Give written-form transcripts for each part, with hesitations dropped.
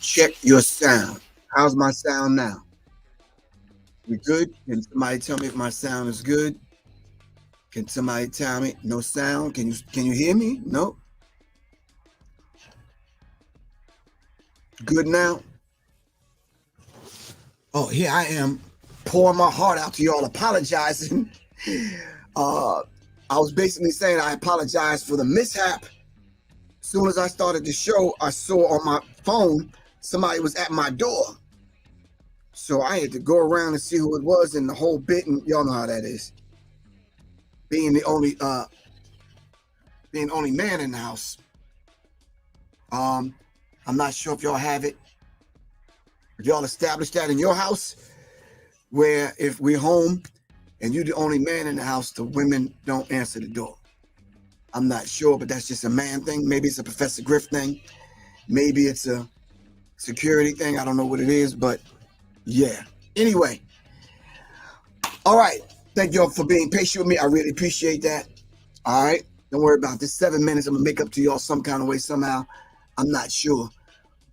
Check your sound. How's my sound now? We good? Can somebody tell me if my sound is good? Can somebody tell me no sound? Can you hear me? No? Good now? Oh, here I am pouring my heart out to y'all, apologizing. I was basically saying I apologize for the mishap. As soon as I started the show, I saw on my phone somebody was at my door. So I had to go around and see who it was and the whole bit, and y'all know how that is. Being the only man in the house. I'm not sure if y'all have it. If y'all established that in your house, where if we're home and you're the only man in the house, the women don't answer the door. I'm not sure, but that's just a man thing. Maybe it's a Professor Griff thing. Maybe it's a security thing. I don't know what it is, but yeah. Anyway. All right. Thank y'all for being patient with me. I really appreciate that. All right. Don't worry about this. 7 minutes. I'm gonna make up to y'all some kind of way, somehow. I'm not sure.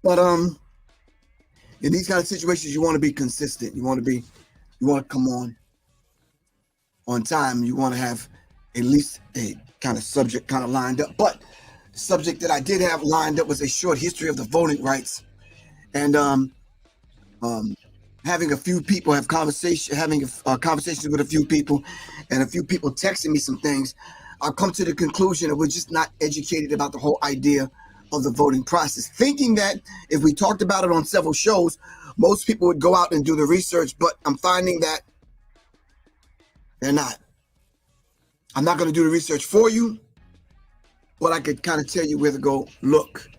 But in these kind of situations, you want to be consistent. You want to come on time. You want to have at least a kind of subject kind of lined up. But the subject that I did have lined up was a short history of the voting rights. And having a few people have having conversations with a few people, and a few people texting me some things, I've come to the conclusion that we're just not educated about the whole idea of the voting process. Thinking that if we talked about it on several shows, most people would go out and do the research, but I'm finding that they're not. I'm not going to do the research for you, but I could kind of tell you where to go look.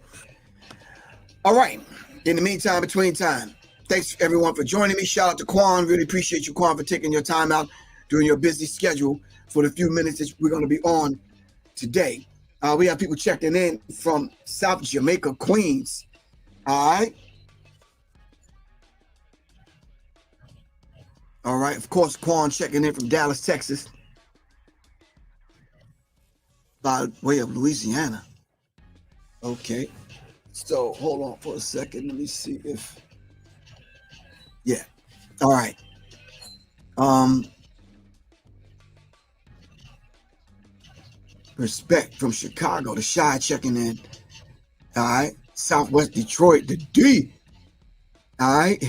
All right. In the meantime, between time, thanks everyone for joining me. Shout out to Quan. Really appreciate you, Quan, for taking your time out during your busy schedule for the few minutes that we're going to be on today. We have people checking in from South Jamaica, Queens. All right. All right. Of course, Quan checking in from Dallas, Texas, by way of Louisiana. Okay. So hold on for a second. Let me see if. Yeah. All right. Respect from Chicago, the Shy checking in. All right. Southwest Detroit, the D. All right.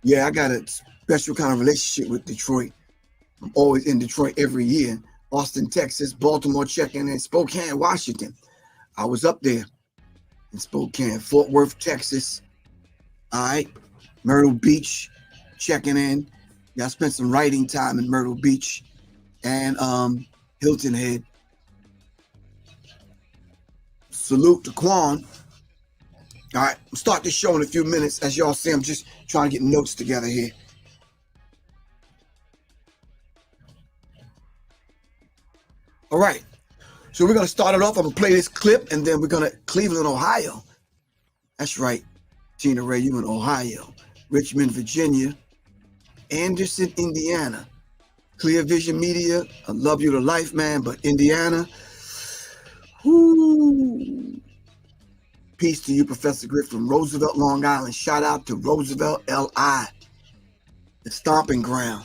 Yeah, I got a special kind of relationship with Detroit. I'm always in Detroit every year. Austin, Texas, Baltimore checking in, Spokane, Washington. I was up there in Spokane, Fort Worth, Texas. All right. Myrtle Beach checking in. Yeah, I spent some writing time in Myrtle Beach and Hilton Head. Salute to Quan. All right, we'll start this show in a few minutes. As y'all see, I'm just trying to get notes together here. All right, so we're going to start it off. I'm going to play this clip, and then we're going to Cleveland, Ohio. That's right, Tina Ray, you in Ohio. Richmond, Virginia. Anderson, Indiana. Clear Vision Media, I love you to life, man, but Indiana, whoo. Peace to you, Professor Griff from Roosevelt, Long Island. Shout out to Roosevelt, LI, the stomping ground.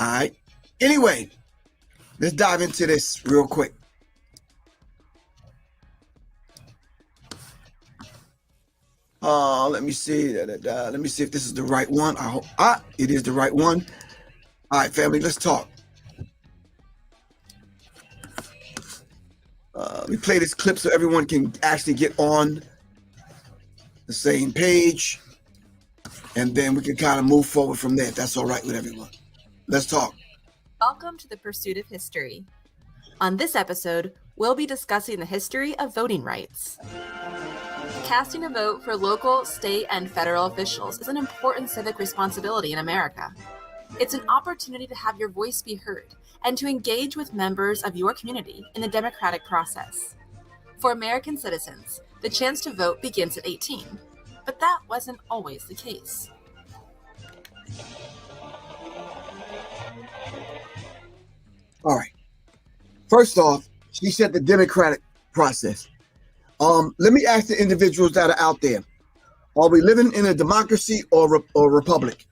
All right. Anyway, let's dive into this real quick. Let me see. Let me see if this is the right one. I hope it is the right one. All right, family, let's talk. Let me play this clip so everyone can actually get on the same page, and then we can kind of move forward from there, if that's all right with everyone. Let's talk. Welcome to the Pursuit of History. On this episode, we'll be discussing the history of voting rights. Casting a vote for local, state, and federal officials is an important civic responsibility in America. It's an opportunity to have your voice be heard and to engage with members of your community in the democratic process. For American citizens, the chance to vote begins at 18, but that wasn't always the case. All right. First off, she said the democratic process. Let me ask the individuals that are out there. Are we living in a democracy or republic?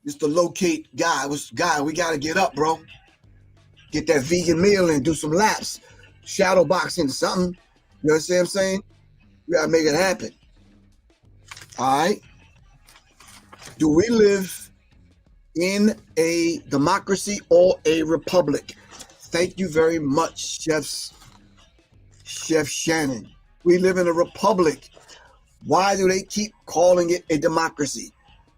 Just to locate Guy. Guy, we got to get up, bro. Get that vegan meal and do some laps. Shadow boxing or something. You know what I'm saying? We got to make it happen. All right. Do we live in a democracy or a republic? Thank you very much, Chef Shannon. We live in a republic. Why do they keep calling it a democracy?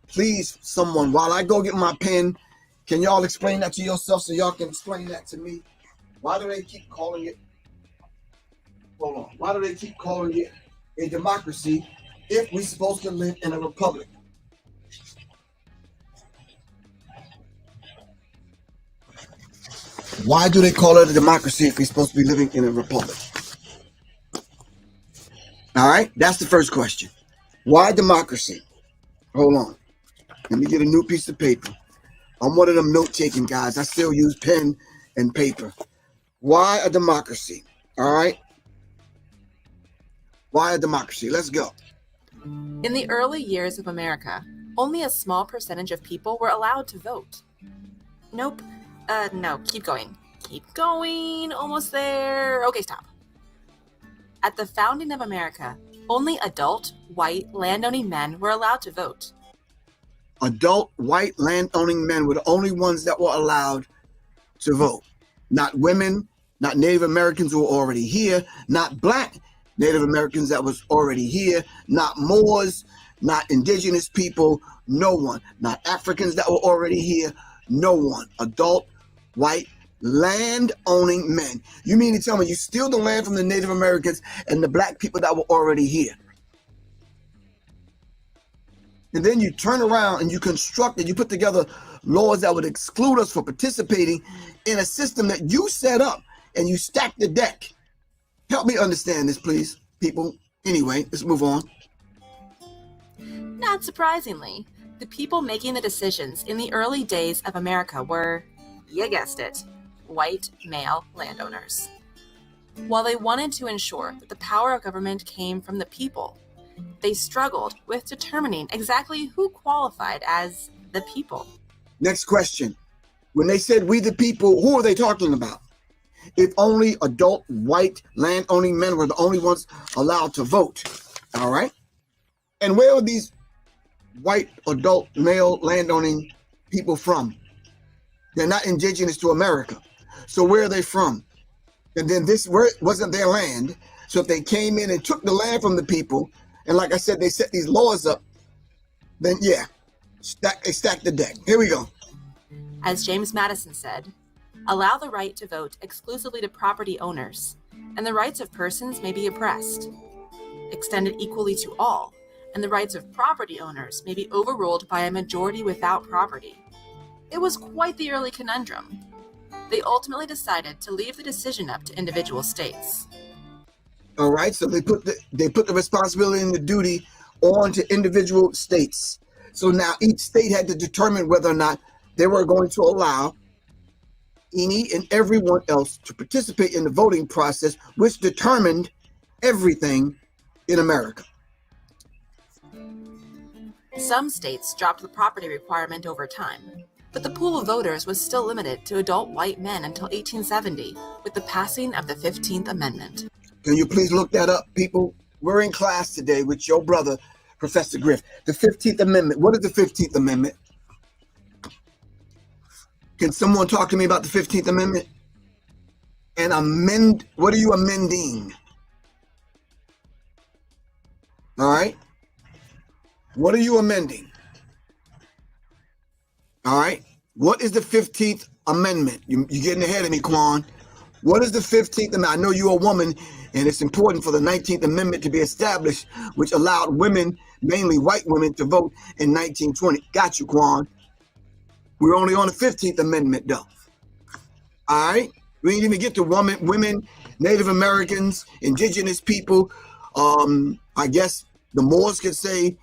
Please, someone, while I go get my pen, can y'all explain that to yourself so y'all can explain that to me? Why do they keep calling it? Hold on. Why do they keep calling it a democracy if we're supposed to live in a republic? Why do they call it a democracy if we're supposed to be living in a republic? All right, that's the first question. Why democracy? Hold on. Let me get a new piece of paper. I'm one of them note-taking guys. I still use pen and paper. Why a democracy? All right. Why a democracy? Let's go. In the early years of America, only a small percentage of people were allowed to vote. Nope. No, keep going. Keep going. Almost there. Okay, stop. At the founding of America, only adult, white, landowning men were allowed to vote. Adult, white, landowning men were the only ones that were allowed to vote. Not women, not Native Americans who were already here, not black Native Americans that was already here, not Moors, not indigenous people, no one. Not Africans that were already here, no one. Adult, white, land-owning men. You mean to tell me you steal the land from the Native Americans and the black people that were already here? And then you turn around and you construct and you put together laws that would exclude us from participating in a system that you set up, and you stack the deck. Help me understand this, please, people. Anyway, let's move on. Not surprisingly, the people making the decisions in the early days of America were, you guessed it, white male landowners. While they wanted to ensure that the power of government came from the people, they struggled with determining exactly who qualified as the people. Next question. When they said we the people, who are they talking about? If only adult white land-owning men were the only ones allowed to vote. All right. And where are these white adult male landowning people from? They're not indigenous to America. So where are they from? And then this wasn't their land. So if they came in and took the land from the people, and like I said, they set these laws up, then yeah, they stacked the deck. Here we go. As James Madison said, allow the right to vote exclusively to property owners, and the rights of persons may be oppressed. Extend it equally to all, and the rights of property owners may be overruled by a majority without property. It was quite the early conundrum. They ultimately decided to leave the decision up to individual states. All right, so they put the responsibility and the duty on to individual states. So now each state had to determine whether or not they were going to allow any and everyone else to participate in the voting process, which determined everything in America. Some states dropped the property requirement over time, but the pool of voters was still limited to adult white men until 1870, with the passing of the 15th Amendment. Can you please look that up, people? We're in class today with your brother, Professor Griff. The 15th Amendment. What is the 15th Amendment? Can someone talk to me about the 15th Amendment? And what are you amending? All right. What are you amending? All right. What is the 15th Amendment? You're getting ahead of me, Quan. What is the 15th Amendment? I know you're a woman, and it's important for the 19th Amendment to be established, which allowed women, mainly white women, to vote in 1920. Got you, Quan. We're only on the 15th Amendment, though. All right? We didn't even get to women, Native Americans, indigenous people. I guess the Moors could say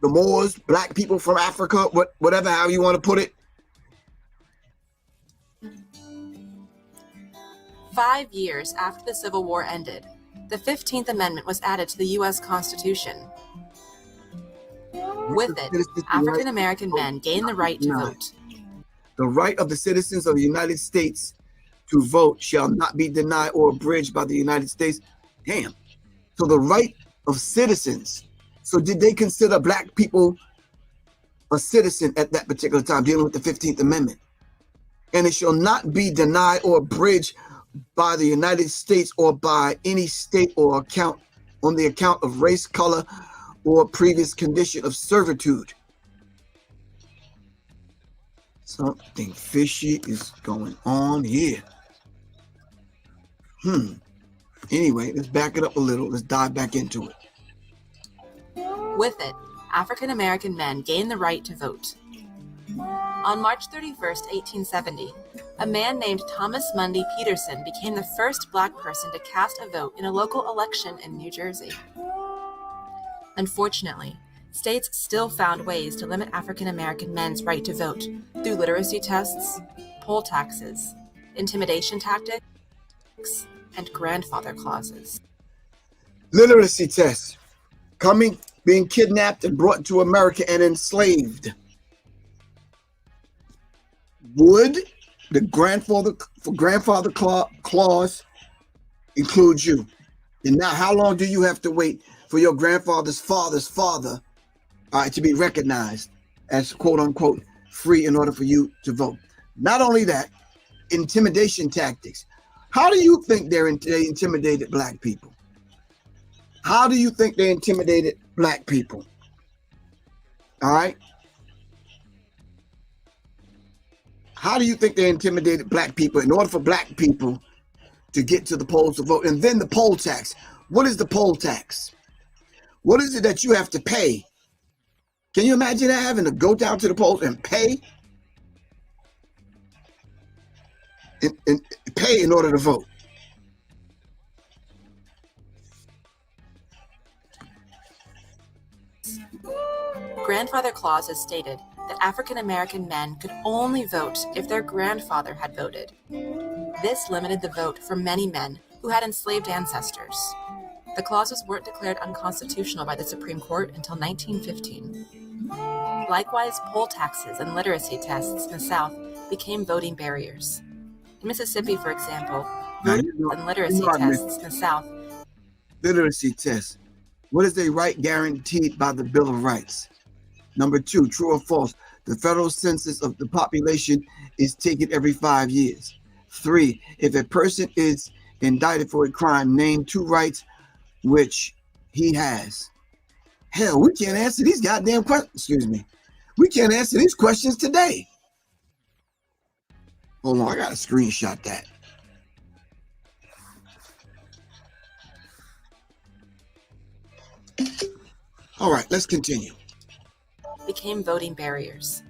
the Moors, black people from Africa, whatever, how you want to put it. 5 years after the Civil War ended, the 15th Amendment was added to the U.S. Constitution. With it, African American men gained the right to vote. The right of the citizens of the United States to vote shall not be denied or abridged by the United States. Damn. So the right of citizens. So did they consider black people a citizen at that particular time, dealing with the 15th Amendment? And it shall not be denied or abridged by the United States or by any state or account on the account of race, color, or previous condition of servitude. Something fishy is going on here. Anyway, let's back it up a little. Let's dive back into it. With it, African American men gained the right to vote. On March 31st, 1870, a man named Thomas Mundy Peterson became the first black person to cast a vote in a local election in New Jersey. Unfortunately, states still found ways to limit African American men's right to vote through literacy tests, poll taxes, intimidation tactics, and grandfather clauses. Literacy tests. Being kidnapped and brought to America and enslaved. Would the grandfather clause include you? And now, how long do you have to wait for your grandfather's father's father to be recognized as quote unquote free in order for you to vote? Not only that, intimidation tactics. How do you think they intimidated black people? How do you think they intimidated black people? All right. How do you think they intimidated black people in order for black people to get to the polls to vote? And then the poll tax. What is the poll tax? What is it that you have to pay? Can you imagine having to go down to the polls and pay? And pay in order to vote. Grandfather clauses stated that African American men could only vote if their grandfather had voted. This limited the vote for many men who had enslaved ancestors. The clauses weren't declared unconstitutional by the Supreme Court until 1915. Likewise, poll taxes and literacy tests in the South became voting barriers. In Mississippi, for example, voting and literacy tests in the South. Literacy tests. What is a right guaranteed by the Bill of Rights? Number 2, true or false? The federal census of the population is taken every 5 years. 3, if a person is indicted for a crime, name 2 rights which he has. Hell, we can't answer these goddamn questions. Excuse me. We can't answer these questions today. Hold on, I gotta screenshot that. All right, let's continue. Became voting barriers.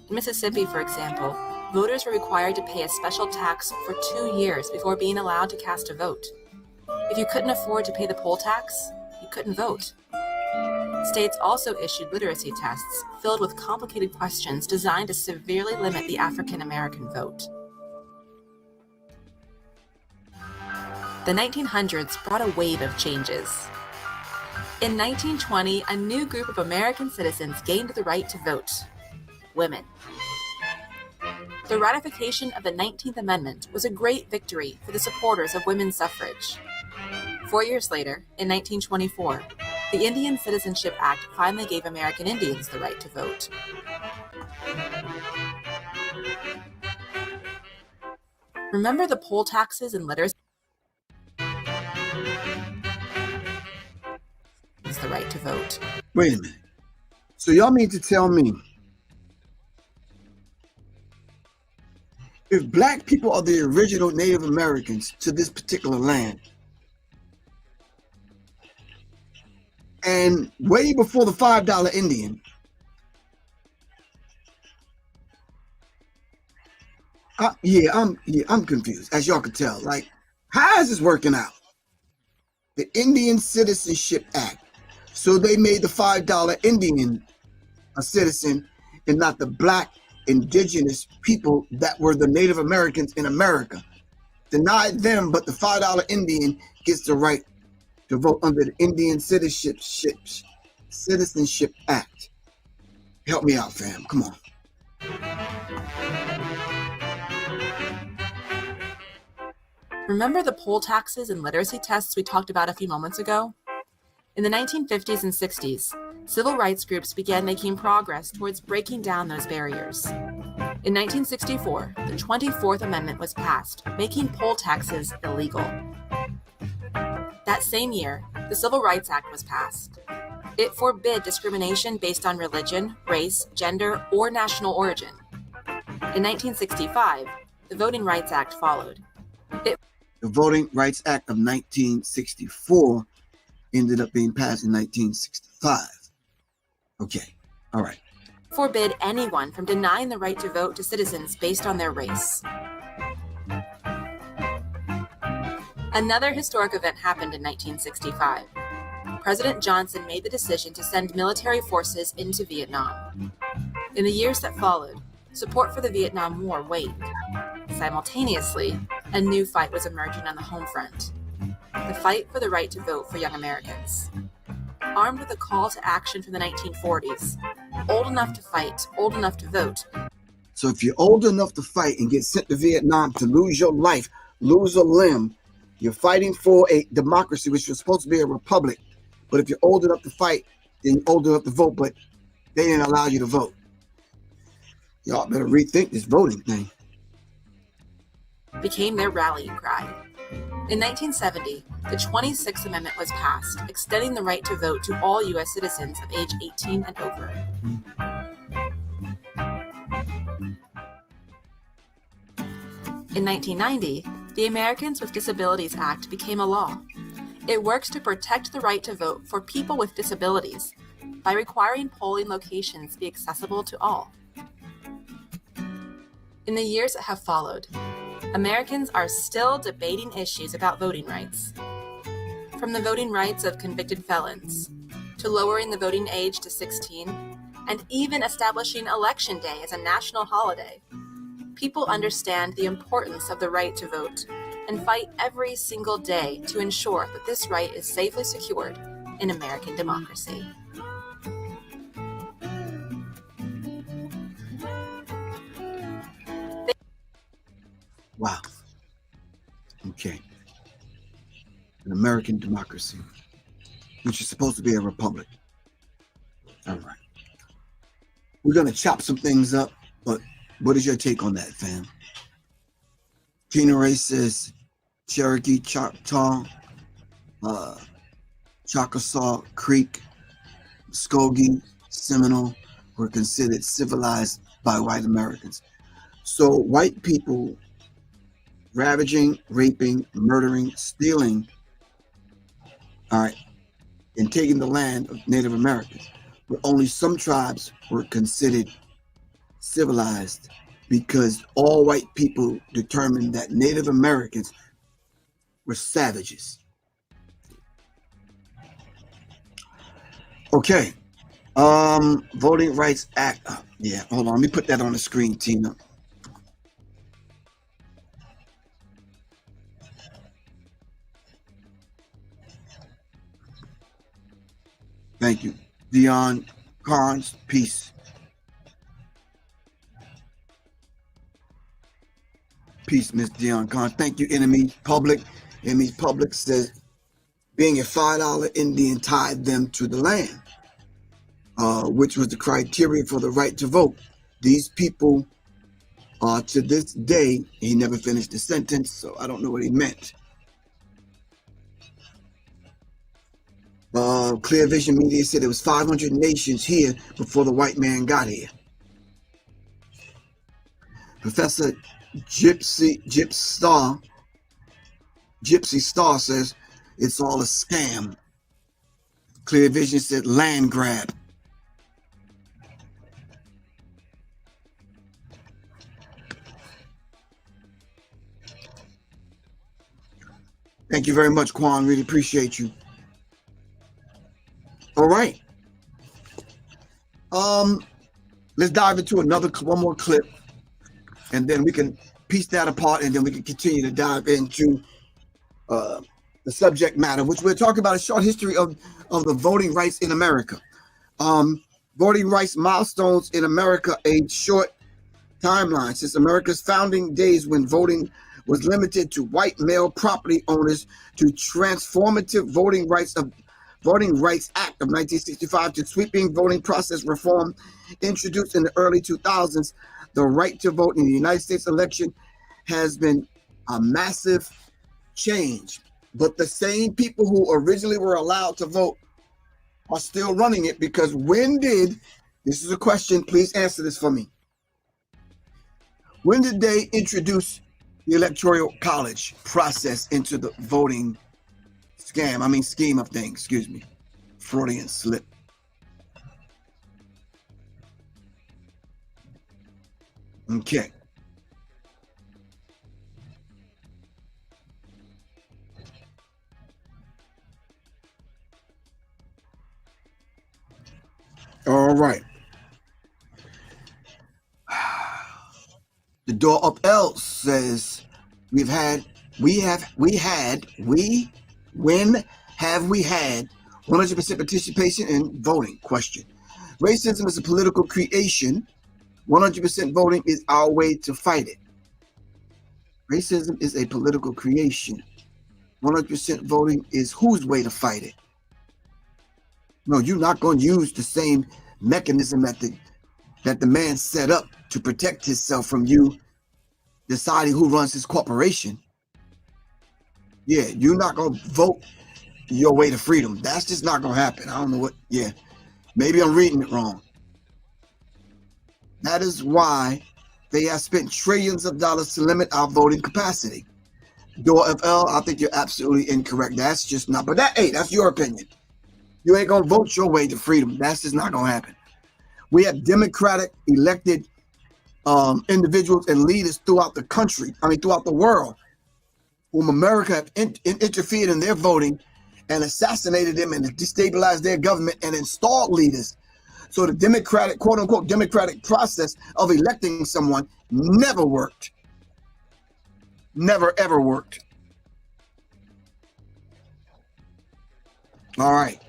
In Mississippi, for example, voters were required to pay a special tax for 2 years before being allowed to cast a vote. If you couldn't afford to pay the poll tax, you couldn't vote. States also issued literacy tests filled with complicated questions designed to severely limit the African American vote. The 1900s brought a wave of changes. In 1920, a new group of American citizens gained the right to vote: women. The ratification of the 19th Amendment was a great victory for the supporters of women's suffrage. 4 years later, in 1924, the Indian Citizenship Act finally gave American Indians the right to vote. Remember the poll taxes and literacy? The right to vote. Wait a minute. So y'all mean to tell me if black people are the original Native Americans to this particular land, and way before the $5 Indian, I'm confused, as y'all can tell. Like, how is this working out? The Indian Citizenship Act. So they made the $5 Indian a citizen and not the black indigenous people that were the Native Americans in America. Denied them, but the $5 Indian gets the right to vote under the Indian Citizenship Act. Help me out, fam. Come on. Remember the poll taxes and literacy tests we talked about a few moments ago? In the 1950s and 60s, civil rights groups began making progress towards breaking down those barriers. In 1964, the 24th Amendment was passed, making poll taxes illegal. That same year, the Civil Rights Act was passed. It forbid discrimination based on religion, race, gender, or national origin. In 1965, the Voting Rights Act followed. The Voting Rights Act of 1964 ended up being passed in 1965. Okay, all right. Forbid anyone from denying the right to vote to citizens based on their race. Another historic event happened in 1965. President Johnson made the decision to send military forces into Vietnam. In the years that followed, support for the Vietnam War waned. Simultaneously, a new fight was emerging on the home front. The fight for the right to vote for young Americans. Armed with a call to action from the 1940s, old enough to fight, old enough to vote. So if you're old enough to fight and get sent to Vietnam to lose your life, lose a limb, you're fighting for a democracy, which was supposed to be a republic. But if you're old enough to fight, then you're old enough to vote, but they didn't allow you to vote. Y'all better rethink this voting thing. Became their rallying cry. In 1970, the 26th Amendment was passed, extending the right to vote to all U.S. citizens of age 18 and over. In 1990, the Americans with Disabilities Act became a law. It works to protect the right to vote for people with disabilities by requiring polling locations be accessible to all. In the years that have followed, Americans are still debating issues about voting rights. From the voting rights of convicted felons, to lowering the voting age to 16, and even establishing Election Day as a national holiday, people understand the importance of the right to vote and fight every single day to ensure that this right is safely secured in American democracy. Wow. Okay. An American democracy, which is supposed to be a republic. All right. We're going to chop some things up, but what is your take on that, fam? Tina Ray says Cherokee, Choctaw, Chickasaw, Creek, Muskogee, Seminole were considered civilized by white Americans. So white people ravaging, raping, murdering, stealing, all right, and taking the land of Native Americans. But only some tribes were considered civilized because all white people determined that Native Americans were savages. Okay. Voting Rights Act. Yeah, hold on. Let me put that on the screen, Tina. Thank you. Dion Carnes, peace. Peace, Miss Dion Carnes. Thank you, Enemies Public. Enemies Public says, being a $5 Indian tied them to the land, which was the criteria for the right to vote. These people, to this day, he never finished the sentence, so I don't know what he meant. Clear Vision Media said there was 500 nations here before the white man got here. Professor Gypsy Star says it's all a scam. Clear Vision said land grab. Thank you very much, Quan. Really appreciate you. All right. Let's dive into one more clip, and then we can piece that apart, and then we can continue to dive into the subject matter, which we're talking about a short history of the voting rights in America. Voting rights milestones in America, a short timeline since America's founding days when voting was limited to white male property owners to transformative Voting Rights Act of 1965 to sweeping voting process reform introduced in the early 2000s. The right to vote in the United States election has been a massive change, but the same people who originally were allowed to vote are still running it, because this is a question, please answer this for me. When did they introduce the Electoral College process into the voting scheme of things? Excuse me. Freudian slip. Okay. All right. The door up L says, when have we had 100% participation in voting? Question. Racism is a political creation. 100% voting is our way to fight it. Racism is a political creation. 100% voting is whose way to fight it? No, you're not going to use the same mechanism that the man set up to protect himself from you deciding who runs his corporation. Yeah, you're not going to vote your way to freedom. That's just not going to happen. I don't know what. Yeah, maybe I'm reading it wrong. That is why they have spent trillions of dollars to limit our voting capacity. Door FL, I think you're absolutely incorrect. That's just not. But that's your opinion. You ain't going to vote your way to freedom. That's just not going to happen. We have democratic elected individuals and leaders throughout the world, whom America have interfered in their voting and assassinated them and destabilized their government and installed leaders. So the democratic, quote unquote, democratic process of electing someone never worked. Never, ever worked. All right.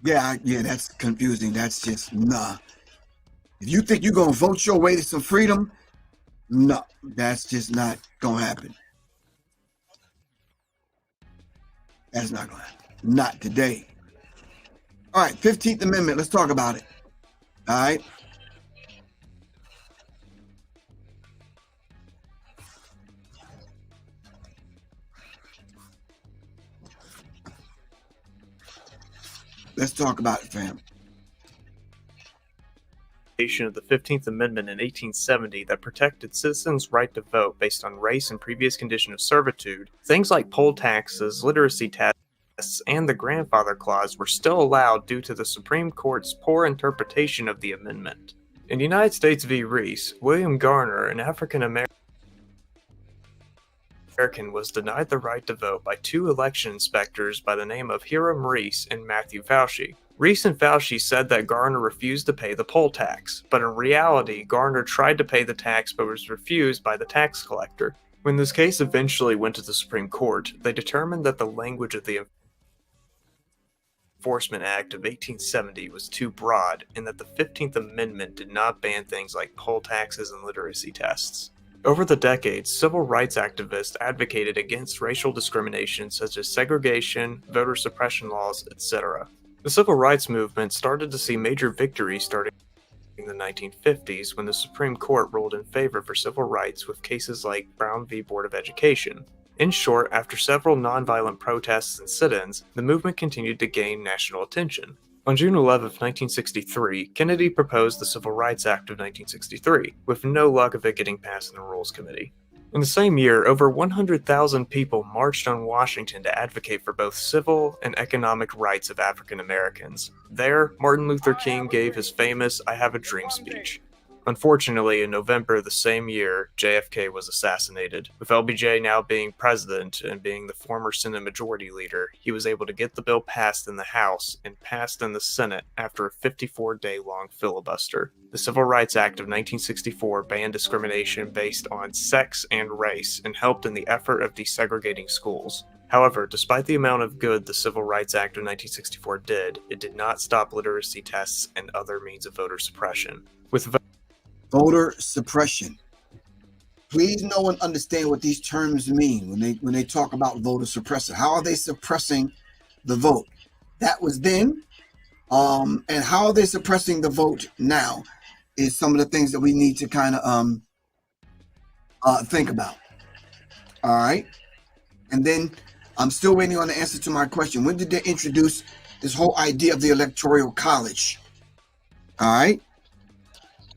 Yeah, that's confusing. That's just, nah. If you think you're going to vote your way to some freedom, no, that's just not going to happen. That's not going to happen. Not today. All right, 15th Amendment. Let's talk about it. All right. Let's talk about it, fam. Of the 15th Amendment in 1870 that protected citizens' right to vote based on race and previous condition of servitude, things like poll taxes, literacy tests, and the grandfather clause were still allowed due to the Supreme Court's poor interpretation of the amendment. In United States v. Reese, William Garner, an African-American, was denied the right to vote by two election inspectors by the name of Hiram Reese and Matthew Fauci. Reese and Fauci said that Garner refused to pay the poll tax, but in reality, Garner tried to pay the tax but was refused by the tax collector. When this case eventually went to the Supreme Court, they determined that the language of the Enforcement Act of 1870 was too broad, and that the 15th Amendment did not ban things like poll taxes and literacy tests. Over the decades, civil rights activists advocated against racial discrimination such as segregation, voter suppression laws, etc. The civil rights movement started to see major victories starting in the 1950s when the Supreme Court ruled in favor for civil rights with cases like Brown v. Board of Education. In short, after several nonviolent protests and sit-ins, the movement continued to gain national attention. On June 11, 1963, Kennedy proposed the Civil Rights Act of 1963, with no luck of it getting passed in the Rules Committee. In the same year, over 100,000 people marched on Washington to advocate for both civil and economic rights of African Americans. There, Martin Luther King gave his famous "I Have a Dream" speech. Unfortunately, in November the same year, JFK was assassinated. With LBJ now being president and being the former Senate Majority Leader, he was able to get the bill passed in the House and passed in the Senate after a 54-day-long filibuster. The Civil Rights Act of 1964 banned discrimination based on sex and race and helped in the effort of desegregating schools. However, despite the amount of good the Civil Rights Act of 1964 did, it did not stop literacy tests and other means of voter suppression. With Voter suppression. Please know and understand what these terms mean when they talk about voter suppression. How are they suppressing the vote? That was then, and how are they suppressing the vote now is some of the things that we need to kind of think about. All right, and then I'm still waiting on the answer to my question. When did they introduce this whole idea of the Electoral College? All right.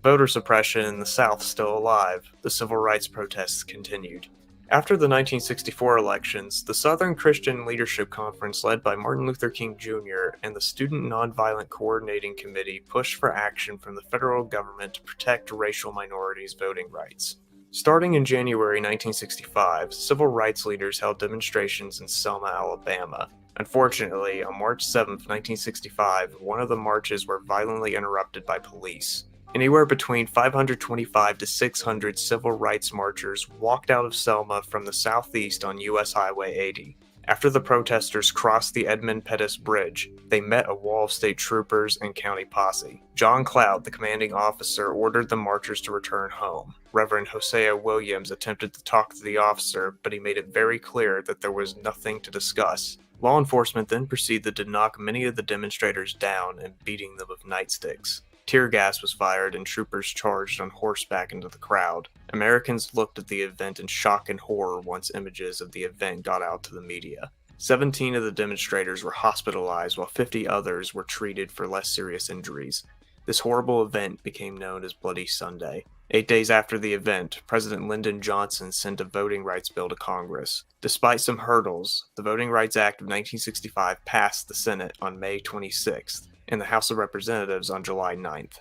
voter suppression in the South still alive, the civil rights protests continued. After the 1964 elections, the Southern Christian Leadership Conference led by Martin Luther King Jr. and the Student Nonviolent Coordinating Committee pushed for action from the federal government to protect racial minorities' voting rights. Starting in January 1965, civil rights leaders held demonstrations in Selma, Alabama. Unfortunately, on March 7, 1965, one of the marches were violently interrupted by police. Anywhere between 525 to 600 civil rights marchers walked out of Selma from the southeast on U.S. Highway 80. After the protesters crossed the Edmund Pettus Bridge, they met a wall of state troopers and county posse. John Cloud, the commanding officer, ordered the marchers to return home. Reverend Hosea Williams attempted to talk to the officer, but he made it very clear that there was nothing to discuss. Law enforcement then proceeded to knock many of the demonstrators down and beating them with nightsticks. Tear gas was fired and troopers charged on horseback into the crowd. Americans looked at the event in shock and horror once images of the event got out to the media. 17 of the demonstrators were hospitalized while 50 others were treated for less serious injuries. This horrible event became known as Bloody Sunday. 8 days after the event, President Lyndon Johnson sent a voting rights bill to Congress. Despite some hurdles, the Voting Rights Act of 1965 passed the Senate on May 26th. In the House of Representatives on July 9th.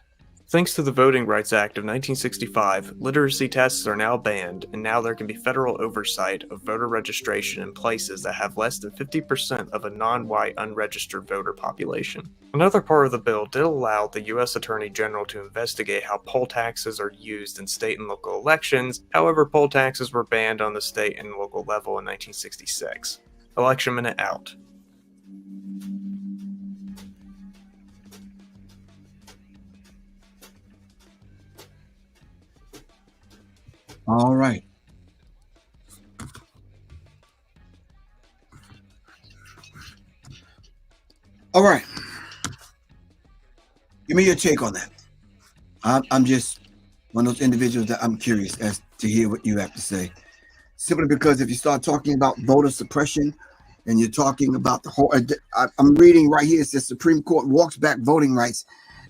Thanks to the Voting Rights Act of 1965, literacy tests are now banned, and now there can be federal oversight of voter registration in places that have less than 50% of a non-white unregistered voter population. Another part of the bill did allow the U.S. Attorney General to investigate how poll taxes are used in state and local elections. However, poll taxes were banned on the state and local level in 1966. Election minute out. All right. All right. Give me your take on that. I'm just one of those individuals that I'm curious as to hear what you have to say. Simply because if you start talking about voter suppression and you're talking about the whole, I'm reading right here, it says Supreme Court walks back Voting Rights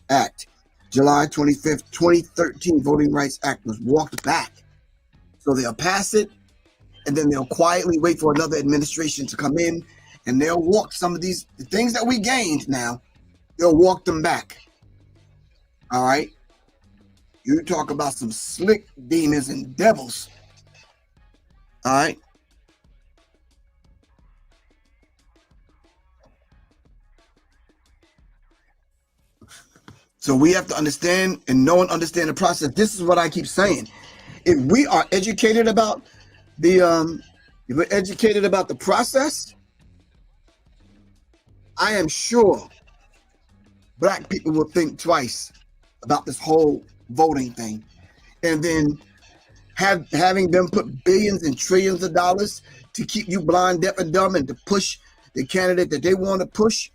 Act. July 25th, 2013 Voting Rights Act was walked back. So they'll pass it, and then they'll quietly wait for another administration to come in, and they'll walk some of the things that we gained now, they'll walk them back. All right? You talk about some slick demons and devils. All right? So we have to understand and know and understand the process. This is what I keep saying. If we are educated about if we're educated about the process, I am sure Black people will think twice about this whole voting thing, and then having them put billions and trillions of dollars to keep you blind, deaf, and dumb, and to push the candidate that they want to push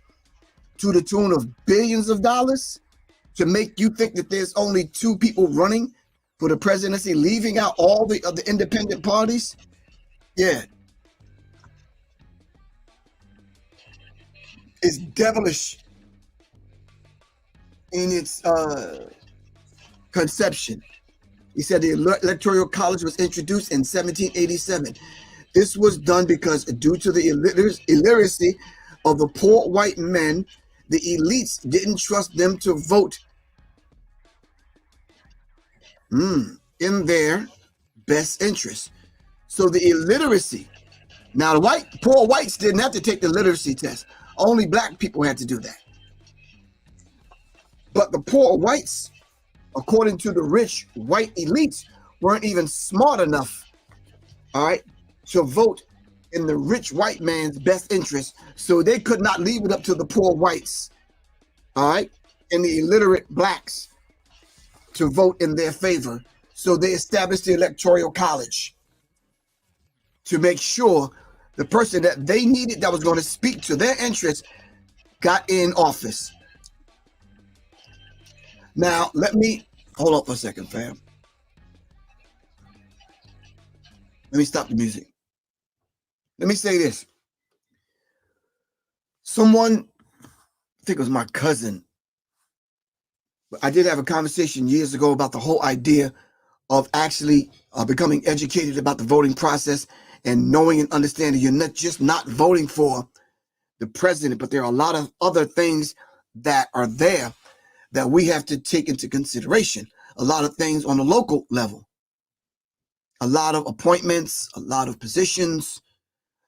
to the tune of billions of dollars to make you think that there's only two people running for the presidency, leaving out all the other independent parties. Yeah. It's devilish in its conception. He said the Electoral College was introduced in 1787. This was done because due to the illiteracy of the poor white men, the elites didn't trust them to vote in their best interest. So the illiteracy. Now, the poor whites didn't have to take the literacy test. Only black people had to do that. But the poor whites, according to the rich white elites, weren't even smart enough, all right, to vote in the rich white man's best interest. So they could not leave it up to the poor whites, all right, and the illiterate blacks to vote in their favor. So they established the Electoral College to make sure the person that they needed that was going to speak to their interests got in office. Now, let me hold up for a second, fam. Let me stop the music. Let me say this. Someone, I think it was my cousin, I did have a conversation years ago about the whole idea of actually becoming educated about the voting process and knowing and understanding you're not just not voting for the president, but there are a lot of other things that are there that we have to take into consideration. A lot of things on the local level, a lot of appointments, a lot of positions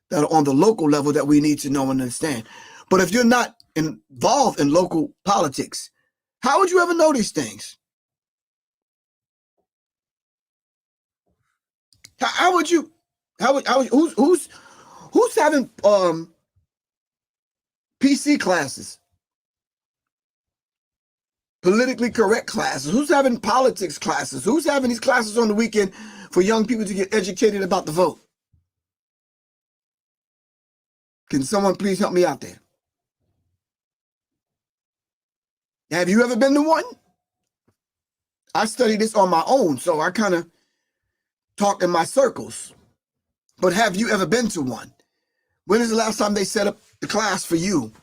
that are on the local level that we need to know and understand. But if you're not involved in local politics, how would you ever know these things? Who's having PC classes, politically correct classes? Who's having politics classes? Who's having these classes on the weekend for young people to get educated about the vote? Can someone please help me out there? Have you ever been to one? I studied this on my own, so I kind of talk in my circles. But have you ever been to one? When is the last time they set up the class for you?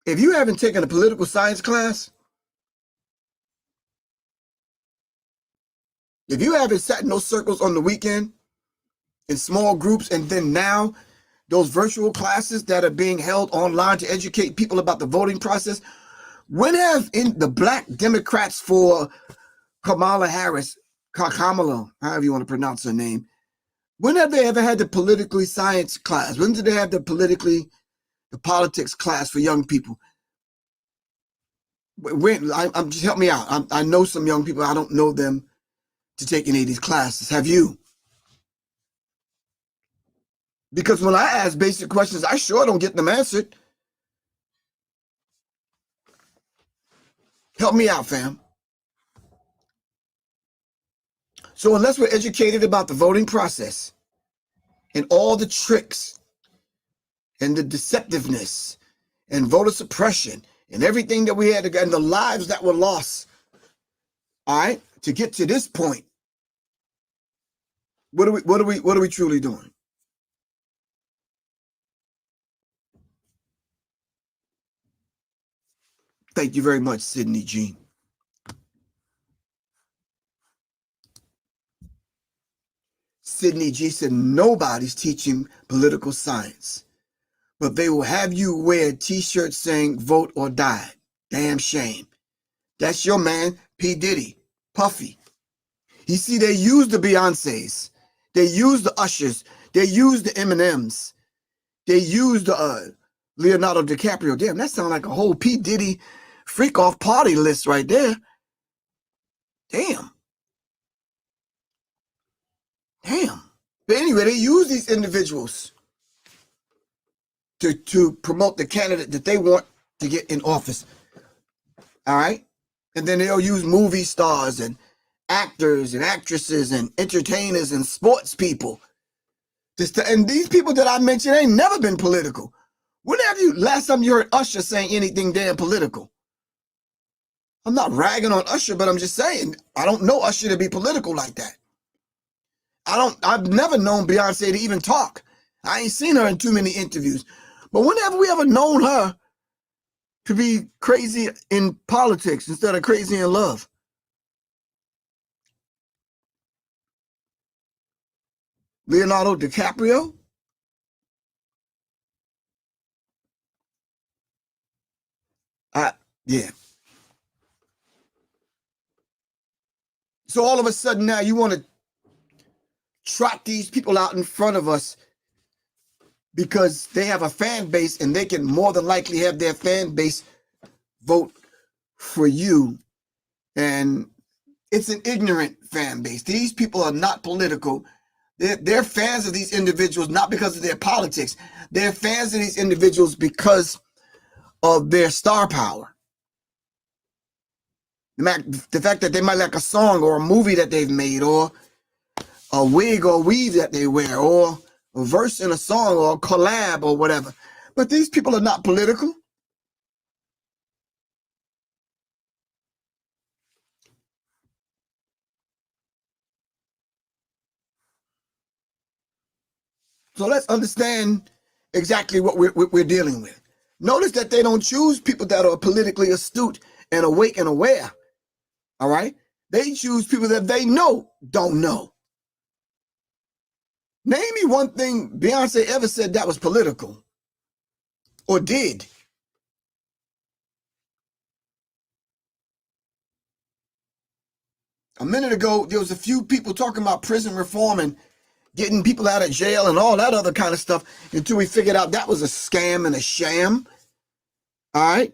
If you haven't taken a political science class, if you haven't sat in those circles on the weekend in small groups, and then now those virtual classes that are being held online to educate people about the voting process, when have the black Democrats for Kamala Harris, Kamala, however you want to pronounce her name, when have they ever had the politically science class? When did they have the politics class for young people? When I'm just help me out. I know some young people. I don't know them to take any of these classes. Have you? Because when I ask basic questions, I sure don't get them answered. Help me out, fam. So unless we're educated about the voting process and all the tricks and the deceptiveness and voter suppression and everything that we had to, and the lives that were lost, all right, to get to this point, what are we truly doing? Thank you very much, Sydney G. Sydney G said nobody's teaching political science, but they will have you wear t-shirts saying vote or die. Damn shame. That's your man, P. Diddy, Puffy. You see, they use the Beyoncés, they use the Ushers, they use the Eminems, they use the Leonardo DiCaprio. Damn, that sounds like a whole P. Diddy freak off party list right there. Damn. But anyway, they use these individuals to promote the candidate that they want to get in office. All right? And then they'll use movie stars and actors and actresses and entertainers and sports people. And these people that I mentioned ain't never been political. When have you, last time you heard Usher saying anything damn political? I'm not ragging on Usher, but I'm just saying, I don't know Usher to be political like that. I've never known Beyonce to even talk. I ain't seen her in too many interviews. But when have we ever known her to be crazy in politics instead of crazy in love? Leonardo DiCaprio? Yeah. So all of a sudden now you want to trot these people out in front of us because they have a fan base and they can more than likely have their fan base vote for you. And it's an ignorant fan base. These people are not political. They're fans of these individuals, not because of their politics. They're fans of these individuals because of their star power. The fact that they might like a song or a movie that they've made, or a wig or weave that they wear, or a verse in a song, or a collab or whatever. But these people are not political. So let's understand exactly what we're dealing with. Notice that they don't choose people that are politically astute and awake and aware. All right? They choose people that they know don't know. Name me one thing Beyonce ever said that was political or did. A minute ago, there was a few people talking about prison reform and getting people out of jail and all that other kind of stuff until we figured out that was a scam and a sham. All right?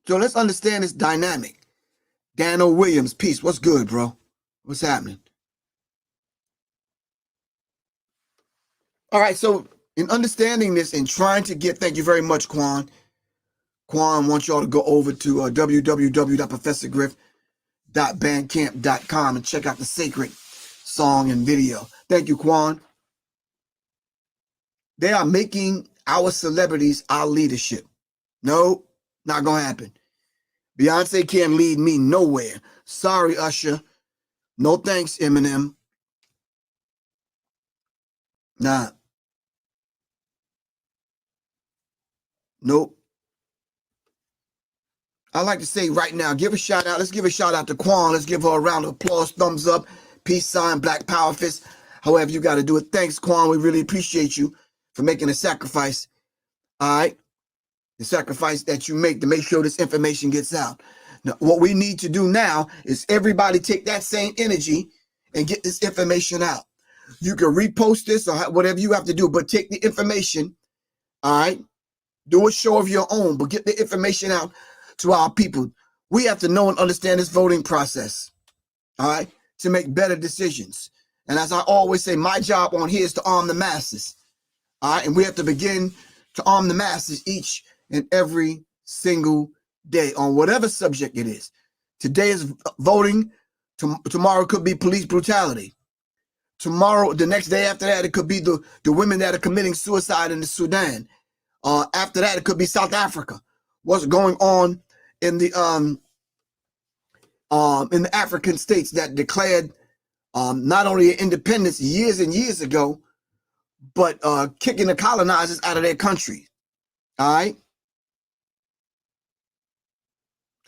So let's understand this dynamic. Daniel Williams, peace. What's good, bro? What's happening? All right, so in understanding this and trying to get, thank you very much, Quan. Quan wants y'all to go over to www.professorgriff.bandcamp.com and check out the sacred song and video. Thank you, Quan. They are making our celebrities our leadership. No, not gonna happen. Beyonce can't lead me nowhere. Sorry, Usher. No thanks, Eminem. Nah. Nope. I'd like to say right now, give a shout out. Let's give a shout out to Quan. Let's give her a round of applause, thumbs up, peace sign, black power fist, however you got to do it. Thanks, Quan. We really appreciate you for making a sacrifice. All right. The sacrifice that you make to make sure this information gets out. Now, what we need to do now is everybody take that same energy and get this information out. You can repost this or whatever you have to do, but take the information, all right? Do a show of your own, but get the information out to our people. We have to know and understand this voting process, all right, to make better decisions. And as I always say, my job on here is to arm the masses, all right? And we have to begin to arm the masses each and every single day on whatever subject it is. Today is voting. Tomorrow could be police brutality. Tomorrow, the next day after that, it could be the women that are committing suicide in the Sudan. After that, it could be South Africa. What's going on in the African states that declared not only independence years and years ago, but kicking the colonizers out of their country. All right.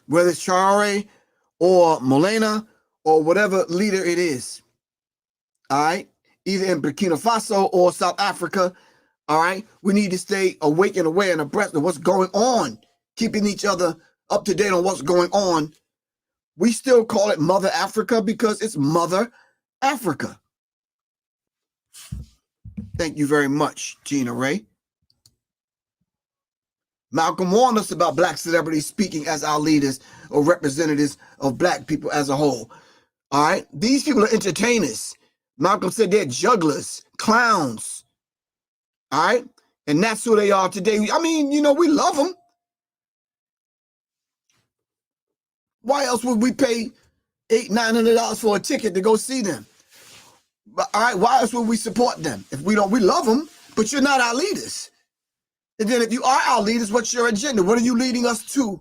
Whether it's Traore or Molina or whatever leader it is. All right. Either in Burkina Faso or South Africa. All right. We need to stay awake and aware and abreast of what's going on, keeping each other up to date on what's going on. We still call it Mother Africa because it's Mother Africa. Thank you very much, Gina Ray. Malcolm warned us about black celebrities speaking as our leaders or representatives of black people as a whole. All right. These people are entertainers. Malcolm said they're jugglers, clowns. All right. And that's who they are today. I mean, we love them. Why else would we pay $800-900 for a ticket to go see them? But, all right. Why else would we support them? If we love them, but you're not our leaders. And then if you are our leaders, what's your agenda? What are you leading us to?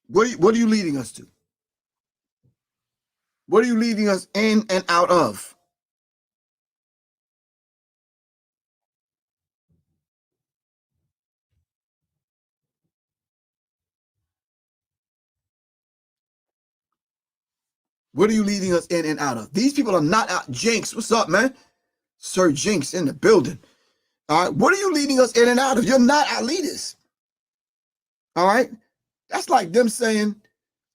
What are you leading us to? What are you leading us in and out of? What are you leading us in and out of? These people are not out. Jinx, what's up, man? Sir Jinx in the building. All right, what are you leading us in and out of? You're not our leaders. All right, that's like them saying,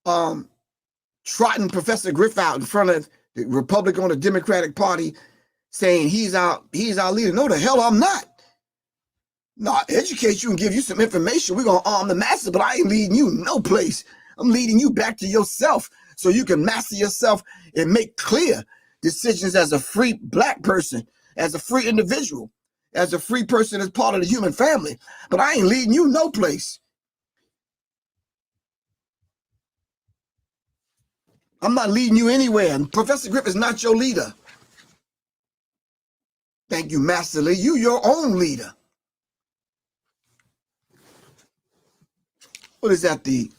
trotting Professor Griff out in front of the Republican or the Democratic Party, saying he's our leader. No, the hell I'm not. No, I educate you and give you some information. We're gonna arm the masses, but I ain't leading you no place. I'm leading you back to yourself so you can master yourself and make clear decisions as a free black person, as a free individual, as a free person as part of the human family. But I ain't leading you no place. I'm not leading you anywhere. And Professor Griff is not your leader. Thank you, Master Lee. You your own leader. What is that, the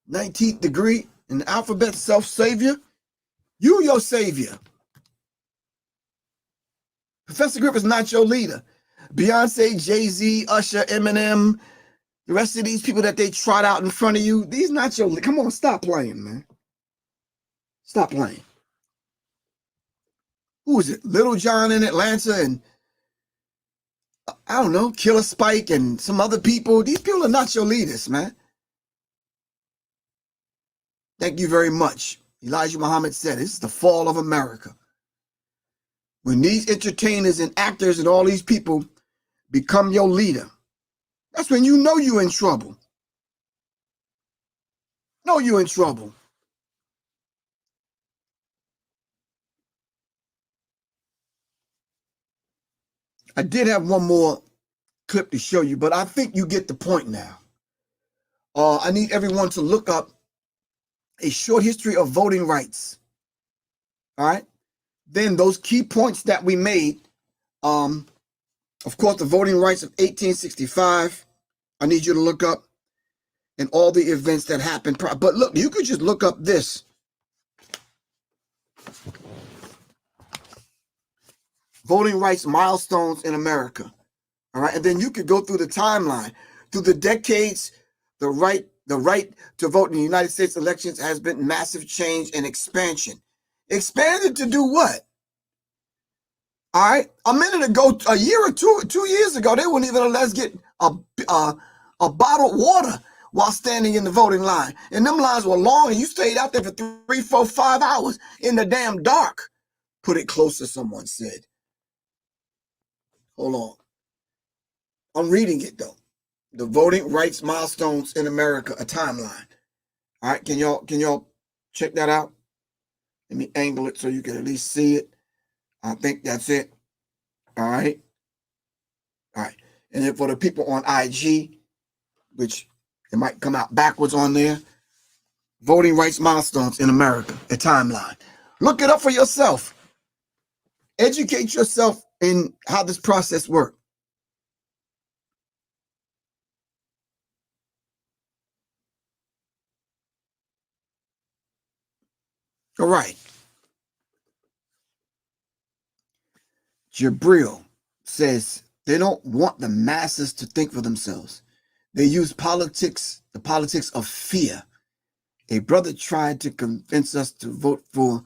19th degree in the alphabet, self-savior? You your savior. Professor Griff is not your leader. Beyonce, Jay-Z, Usher, Eminem, the rest of these people that they trot out in front of you, these not your leader. Come on, stop playing, man. Stop playing. Who is it? Little John in Atlanta and I don't know, Killer Spike and some other people. These people are not your leaders, man. Thank you very much. Elijah Muhammad said, this is the fall of America. When these entertainers and actors and all these people become your leader, that's when you know you're in trouble. Know you're in trouble. I did have one more clip to show you, but I think you get the point now. I need everyone to look up a short history of voting rights. All right. Then those key points that we made, of course, the voting rights of 1865, I need you to look up and all the events that happened. But look, you could just look up this. Voting rights milestones in America. All right. And then you could go through the timeline. Through the decades, the right to vote in the United States elections has been massive change and expansion. Expanded to do what? All right. A minute ago, a year or 2 years ago, they wouldn't even let us get a bottled water while standing in the voting line. And them lines were long, and you stayed out there for 3, 4, 5 hours in the damn dark. Put it closer, someone said. Hold on. I'm reading it, though. The voting rights milestones in America, a timeline. All right. Can y'all check that out? Let me angle it so you can at least see it. I think that's it. All right. All right. And then for the people on IG, which it might come out backwards on there, voting rights milestones in America, a timeline. Look it up for yourself. Educate yourself in how this process works. All right. Jabril says they don't want the masses to think for themselves. They use politics, the politics of fear. A brother tried to convince us to vote for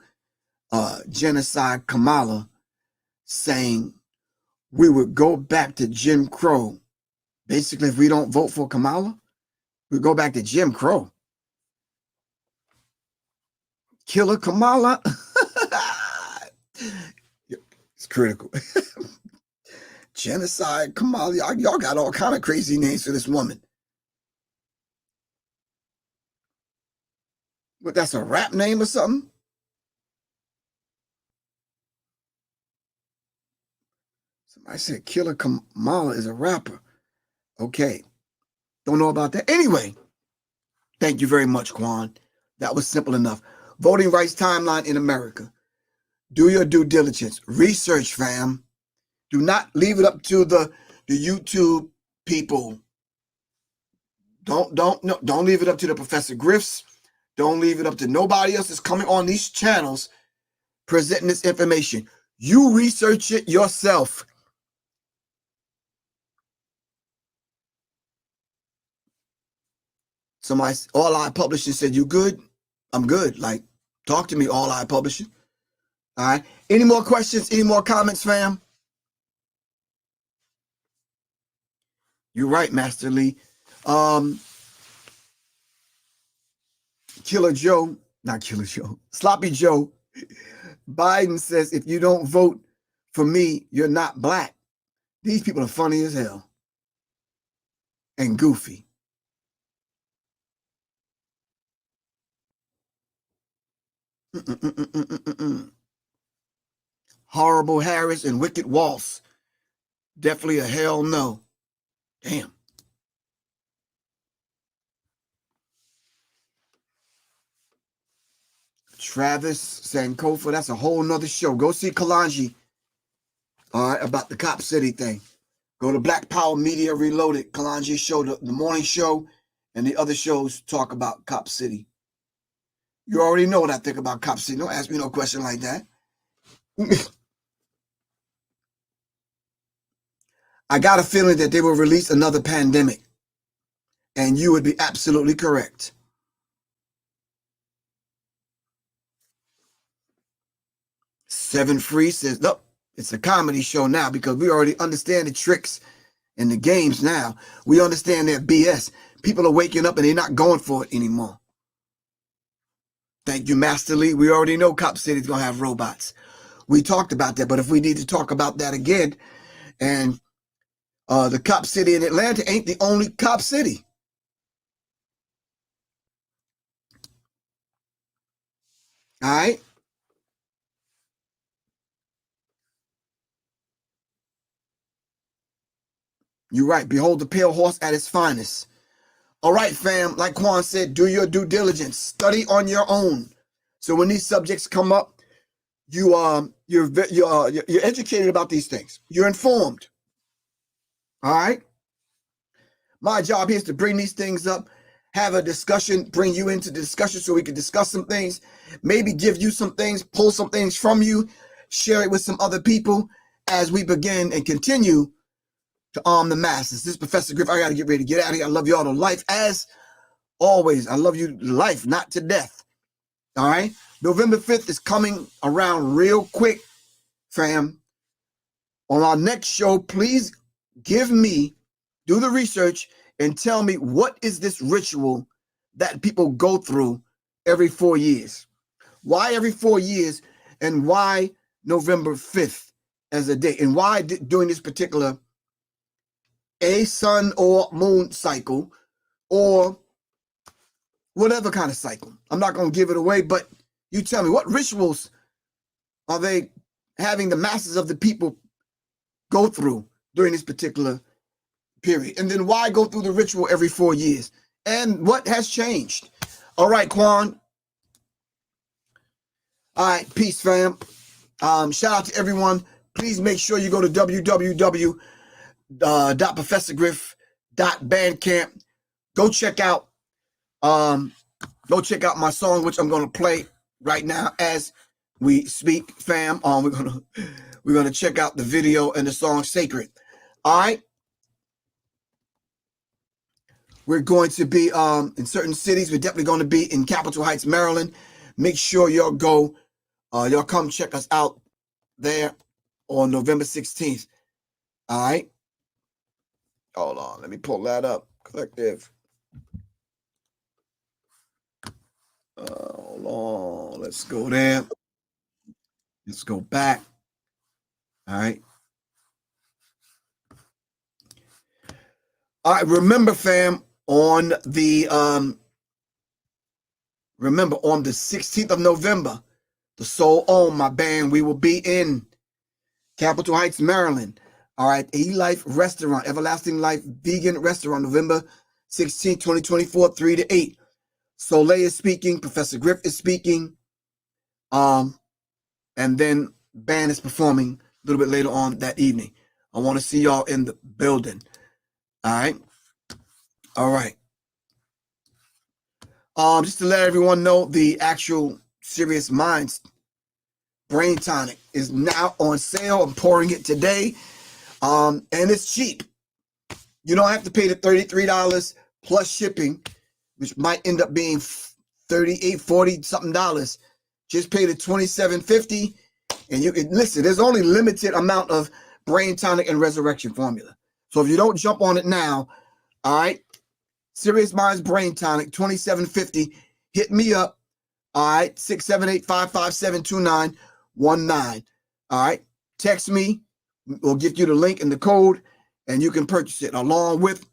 genocide Kamala, saying we would go back to Jim Crow. Basically, if we don't vote for Kamala, we go back to Jim Crow. Killer Kamala. It's critical. Genocide Kamala. Y'all got all kind of crazy names for this woman. But that's a rap name or something? Somebody said Killer Kamala is a rapper. Okay. Don't know about that. Anyway, thank you very much, Quan. That was simple enough. Voting rights timeline in America. Do your due diligence. Research, fam. Do not leave it up to the YouTube people. Don't leave it up to the Professor Griffs. Don't leave it up to nobody else that's coming on these channels presenting this information. You research it yourself. Somebody, all I published and said, you good? I'm good. Like, Talk to me, All Eye Publishing. All right. Any more questions? Any more comments, fam? You're right, Master Lee. Killer Joe, not Killer Joe, Sloppy Joe. Biden says, if you don't vote for me, you're not black. These people are funny as hell and goofy. Horrible Harris and Wicked Waltz. Definitely a hell no. Damn. Travis Sankofa, that's a whole nother show. Go see Kalanji, all right, about the Cop City thing. Go to Black Power Media Reloaded. Kalanji show, the morning show, and the other shows talk about Cop City. You already know what I think about Cop City. Don't ask me no question like that. I got a feeling that they will release another pandemic, and you would be absolutely correct. Seven Free says, nope, it's a comedy show now because we already understand the tricks and the games now. We understand that BS. People are waking up and they're not going for it anymore. Thank you, Master Lee. We already know Cop City's going to have robots. We talked about that, but if we need to talk about that again, and the Cop City in Atlanta ain't the only Cop City. All right? You're right. Behold the pale horse at its finest. All right, fam. Like Quan said, do your due diligence. Study on your own. So when these subjects come up, you're educated about these things. You're informed. All right? My job here is to bring these things up, have a discussion, bring you into the discussion so we can discuss some things, maybe give you some things, pull some things from you, share it with some other people as we begin and continue to arm the masses. This is Professor Griff. I got to get ready to get out of here. I love you all to life. As always, I love you to life, not to death. All right? November 5th is coming around real quick, fam. On our next show, please do the research and tell me what is this ritual that people go through every 4 years? Why every 4 years, and why November 5th as a date? And why during this particular sun or moon cycle or whatever kind of cycle? I'm not going to give it away, but you tell me, what rituals are they having the masses of the people go through during this particular period? And then why go through the ritual every 4 years? And what has changed? All right, Quan. All right, peace, fam. Shout out to everyone. Please make sure you go to www.professorgriff.bandcamp. Go check out my song, which I'm gonna play right now as we speak, fam. We're gonna check out the video and the song Sacred. All right. We're going to be in certain cities. We're definitely going to be in Capitol Heights, Maryland. Make sure y'all come check us out there on November 16th. All right. Hold on. Let me pull that up. Collective. Hold on. Let's go there. Let's go back. All right. All right. Remember, fam, on the 16th of November, the Soul Own, my band, we will be in Capitol Heights, Maryland. All right, E-Life Restaurant, Everlasting Life Vegan Restaurant, November 16th, 2024, 3 to 8. Soleil is speaking, Professor Griff is speaking, and then band is performing a little bit later on that evening. I want to see y'all in the building. All right. All right. Just to let everyone know, the actual Serious Minds Brain Tonic is now on sale. I'm pouring it today. And it's cheap. You don't have to pay the $33 plus shipping, which might end up being $38, $40 something dollars. Just pay the $27.50, and you can listen. There's only limited amount of brain tonic and resurrection formula. So if you don't jump on it now, all right, Serious Minds Brain Tonic, $27.50. Hit me up. All right, 678-557-2919. All right, text me. We'll give you the link and the code, and you can purchase it along with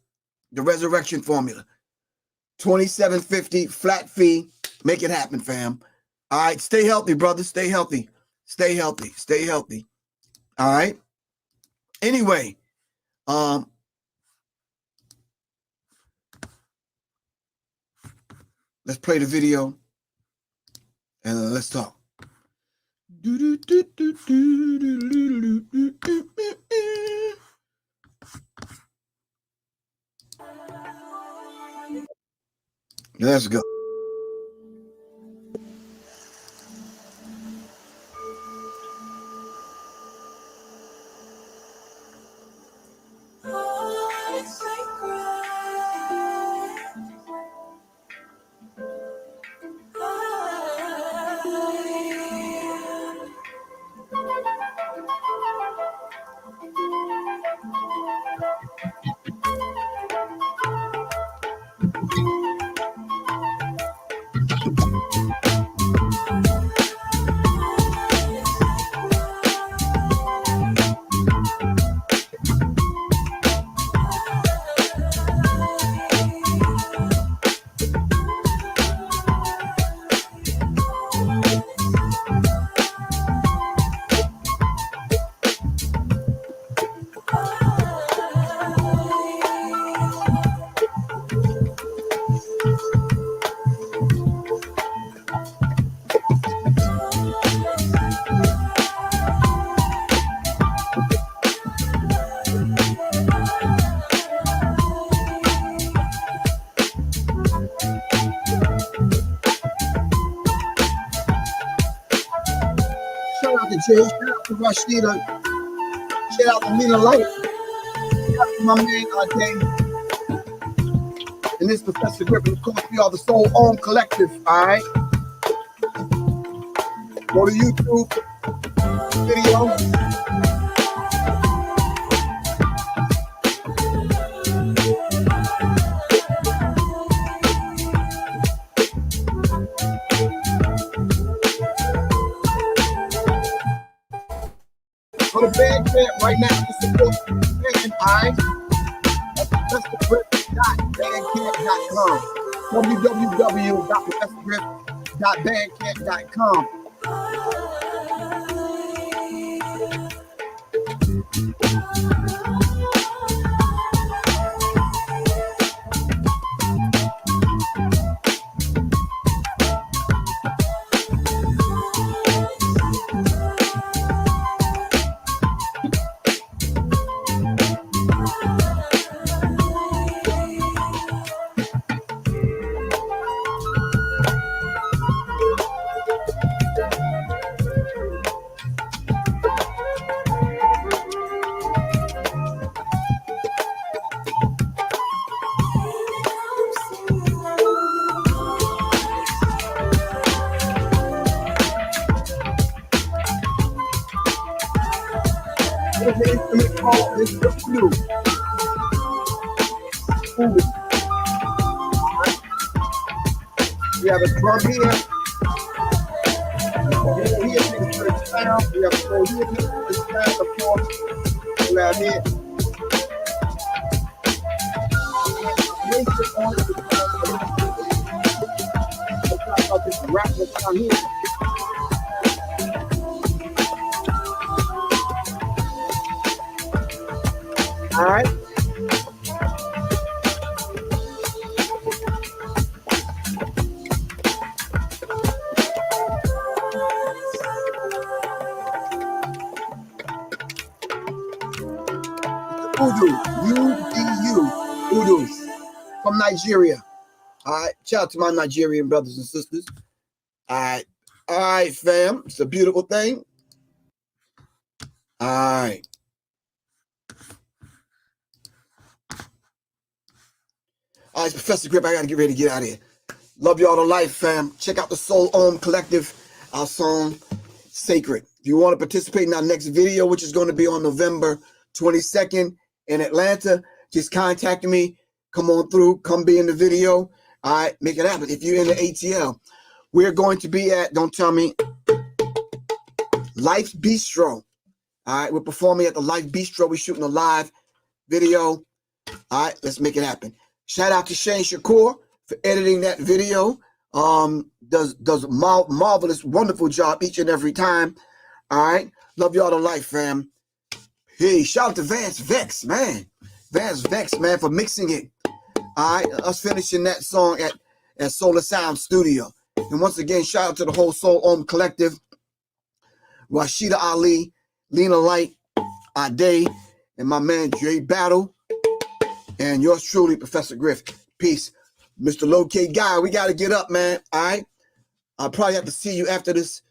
the resurrection formula. $27.50 flat fee. Make it happen, fam. All right, stay healthy, brothers. Stay healthy. Stay healthy. Stay healthy. All right. Anyway, let's play the video and let's talk. Let's go. Shout out to Rashida. Shout out to Mina Light. Shout out to my man Dane. And this is Professor Griff. Of course, we are the Soul Own Collective. All right. Go to YouTube video. Go to Bandcamp right now to support the band, alright? That's professorgriff.bandcamp.com. www.professorgriff.bandcamp.com. There's an instrument called this the flute. We have a drum here. Here is the first sound. We have a floor here, the first sound, of course. We have here. Let's talk about this rap that's down here. All right. Udu, U-D-U, Udus, from Nigeria. All right. Shout out to my Nigerian brothers and sisters. All right, fam. It's a beautiful thing. All right. All right, it's Professor Griff. I got to get ready to get out of here. Love y'all to life, fam. Check out the Soul Own Collective. our song, Sacred. If you want to participate in our next video, which is going to be on November 22nd in Atlanta, just contact me. Come on through. Come be in the video. All right, make it happen. If you're in the ATL, we're going to be at, don't tell me, Life Bistro. All right, we're performing at the Life Bistro. We're shooting a live video. All right, let's make it happen. Shout out to Shane Shakur for editing that video. Does marvelous, wonderful job each and every time. All right, love y'all to life, fam. Hey, shout out to Vance Vex, man. Vance Vex, man, for mixing it. All right, us finishing that song at Solar Sound Studio. And once again, shout out to the whole Soul Om Collective, Rashida Ali, Lena Light, Ade, and my man Jay Battle, and yours truly, Professor Griff. Peace. Mr. Locate Guy, we got to get up, man. All right? I'll probably have to see you after this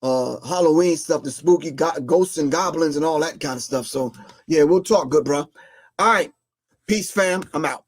Halloween stuff, the spooky ghosts and goblins and all that kind of stuff. So, yeah, we'll talk good, bro. All right. Peace, fam. I'm out.